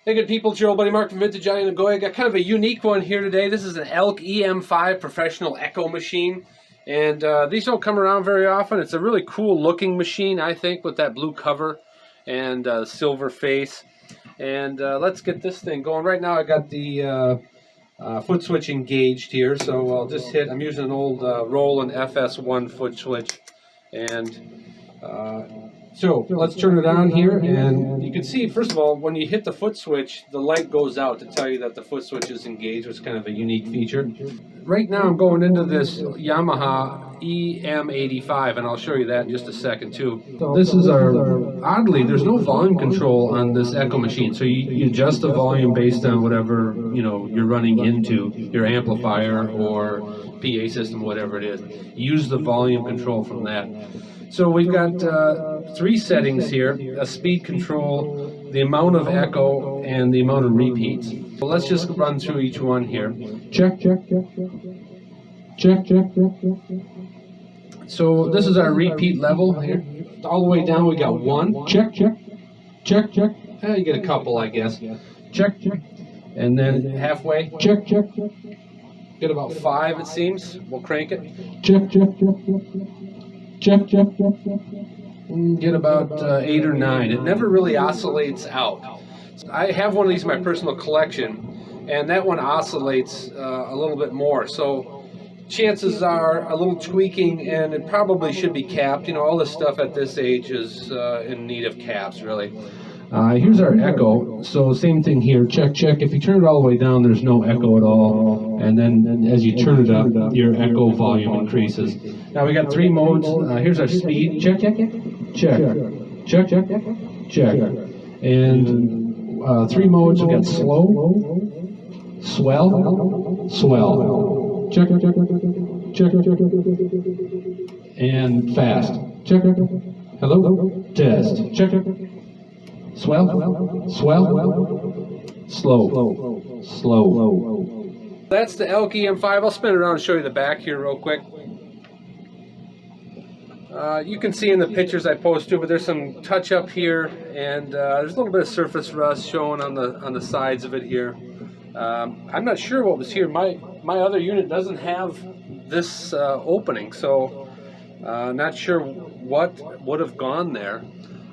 Hey good people, it's your old buddy Mark from Vintage Johnny Nagoya. Got kind of a unique one here today. This is an ELK EM-5 professional echo machine. And these don't come around very often. It's a really cool looking machine, I think, with that blue cover and silver face. And let's get this thing going. Right now I got the foot switch engaged here, so I'll just hit, I'm using an old Roland FS1 foot switch. And so let's turn it on here, and you can see, first of all, when you hit the foot switch, the light goes out to tell you that the foot switch is engaged, which is kind of a unique feature. Right now I'm going into this Yamaha EM-85, and I'll show you that in just a second too. This is oddly, there's no volume control on this echo machine, so you adjust the volume based on whatever, you're running into, your amplifier or PA system, whatever it is. Use the volume control from that. So we've got three settings here: a speed control, the amount of echo, and the amount of repeats. So let's just run through each one here. Check, check, check, check, check, check, check. So this is our repeat level here. All the way down we got 1. Check, check, check, check. You get a couple, I guess. Check, check. And then halfway. Check, check, check. Get about 5, it seems. We'll crank it. Check, check, check, check. Check, check, check, check. Get about 8 or 9. It never really oscillates out. I have one of these in my personal collection, and that one oscillates a little bit more. So chances are a little tweaking, and it probably should be capped. All this stuff at this age is in need of caps, really. Here's our echo. So same thing here. Check, check. If you turn it all the way down, there's no echo at all. And then as you turn it up, your echo volume increases. Now we got 3 modes. Here's our speed. Check, check, check, check, check, check. And 3 modes. We got slow, swell, swell. Check, check, check, check, and fast. Check, hello, test. Check, swell, swell, slow, slow. That's the ELK EM-5. I'll spin it around and show you the back here real quick. You can see in the pictures I posted, but there's some touch up here, and there's a little bit of surface rust showing on the sides of it here. I'm not sure what was here. My other unit doesn't have this opening, so not sure what would have gone there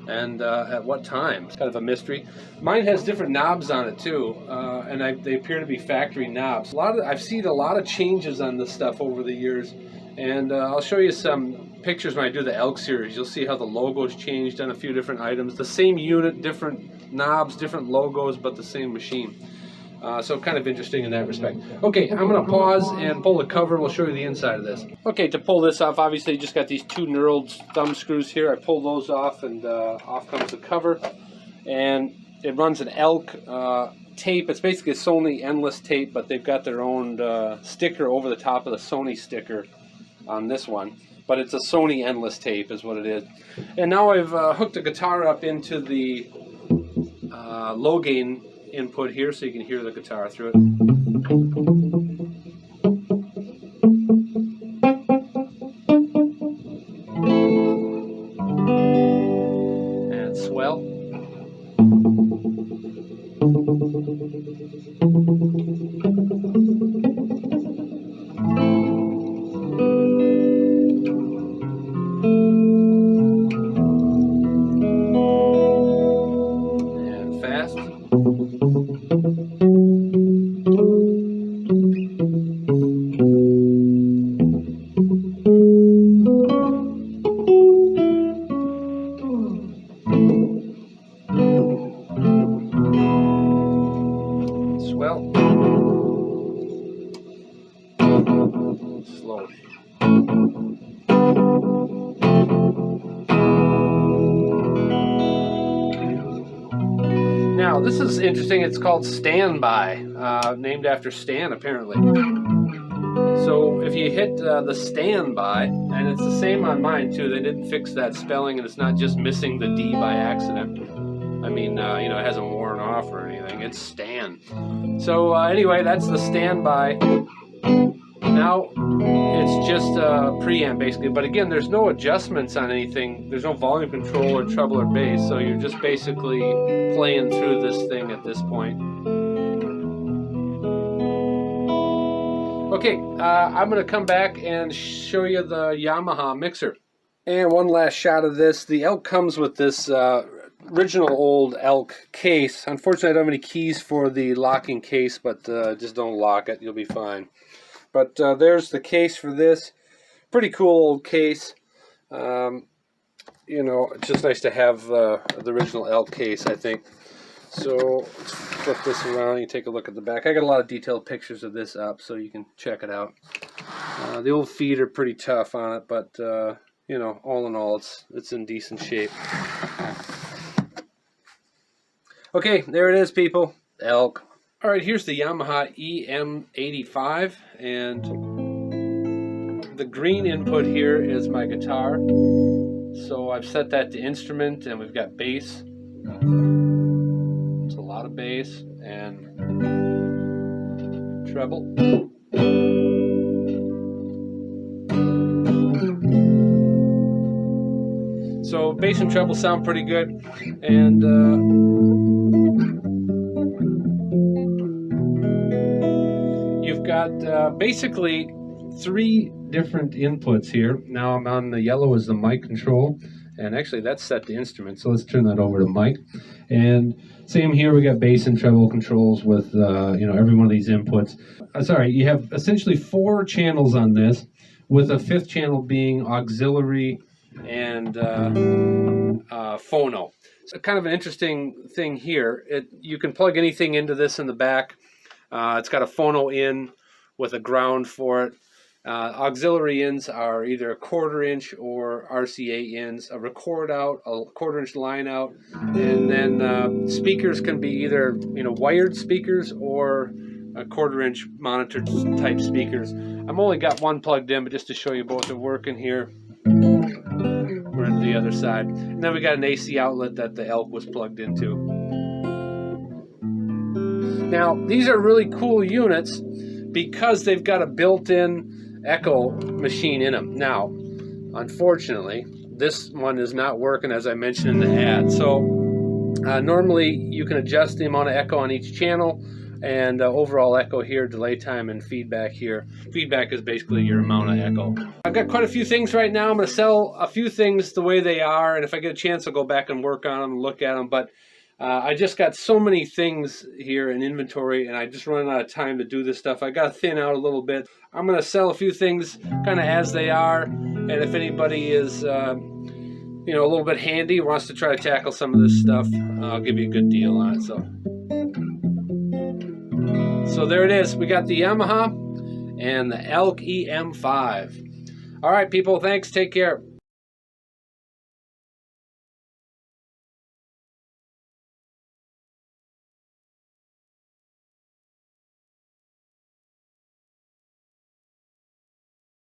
and at what time. It's kind of a mystery. Mine has different knobs on it too, and they appear to be factory knobs. I've seen a lot of changes on this stuff over the years, and I'll show you some pictures when I do the ELK series. You'll see how the logo's changed on a few different items. The same unit, different knobs, different logos, but the same machine. So kind of interesting in that respect. Okay, I'm going to pause and pull the cover. We'll show you the inside of this. Okay, to pull this off, obviously you just got these 2 knurled thumb screws here. I pull those off, and off comes the cover. And it runs an ELK tape. It's basically a Sony endless tape, but they've got their own sticker over the top of the Sony sticker on this one. But it's a Sony endless tape is what it is. And now I've hooked the guitar up into the low gain input here, so you can hear the guitar through it. And swell. And fast. Swell. Slow. Now this is interesting. It's called Standby, named after Stan apparently. So if you hit the Standby, and it's the same on mine too. They didn't fix that spelling, and it's not just missing the D by accident. I mean, it hasn't worn off or anything. It's Stan. So anyway, that's the Standby. Now it's just a preamp basically, but again, there's no adjustments on anything. There's no volume control or treble or bass, so you're just basically playing through this thing at this point. Okay, I'm going to come back and show you the Yamaha mixer. And one last shot of this. The ELK comes with this original old ELK case. Unfortunately, I don't have any keys for the locking case, but just don't lock it. You'll be fine. But there's the case for this. Pretty cool old case. You know, it's just nice to have the original ELK case, I think. So let's flip this around. You take a look at the back. I got a lot of detailed pictures of this up, so you can check it out. The old feet are pretty tough on it, but you know, all in all, it's in decent shape. Okay, there it is, people. ELK. All right, here's the Yamaha EM-85, and the green input here is my guitar. So I've set that to instrument, and we've got bass. It's a lot of bass and treble. So bass and treble sound pretty good, and you've got basically 3 different inputs here. Now I'm on the yellow is the mic control, and actually that's set to instrument, so let's turn that over to mic. And same here, we got bass and treble controls with you know, every one of these inputs. Sorry, you have essentially 4 channels on this, with a 5th channel being auxiliary and phono. So kind of an interesting thing here. You can plug anything into this in the back. It's got a phono in with a ground for it. Auxiliary ins are either a 1/4 inch or RCA ins, a record out, a 1/4 inch line out, and then speakers can be either, you know, wired speakers or a 1/4 inch monitor type speakers. I've only got one plugged in, but just to show you both are working here. We're on the other side. And then we got an AC outlet that the ELK was plugged into. Now, these are really cool units because they've got a built-in echo machine in them. Now, unfortunately, this one is not working as I mentioned in the ad. So normally you can adjust the amount of echo on each channel, and overall echo here, delay time, and feedback here. Feedback is basically your amount of echo. I've got quite a few things right now. I'm going to sell a few things the way they are, and if I get a chance I'll go back and work on them and look at them. But I just got so many things here in inventory, and I just running out of time to do this stuff. I got to thin out a little bit. I'm going to sell a few things kind of as they are, and if anybody is you know, a little bit handy, wants to try to tackle some of this stuff, I'll give you a good deal on it. So there it is. We got the Yamaha and the ELK EM-5. All right, people, thanks. Take care.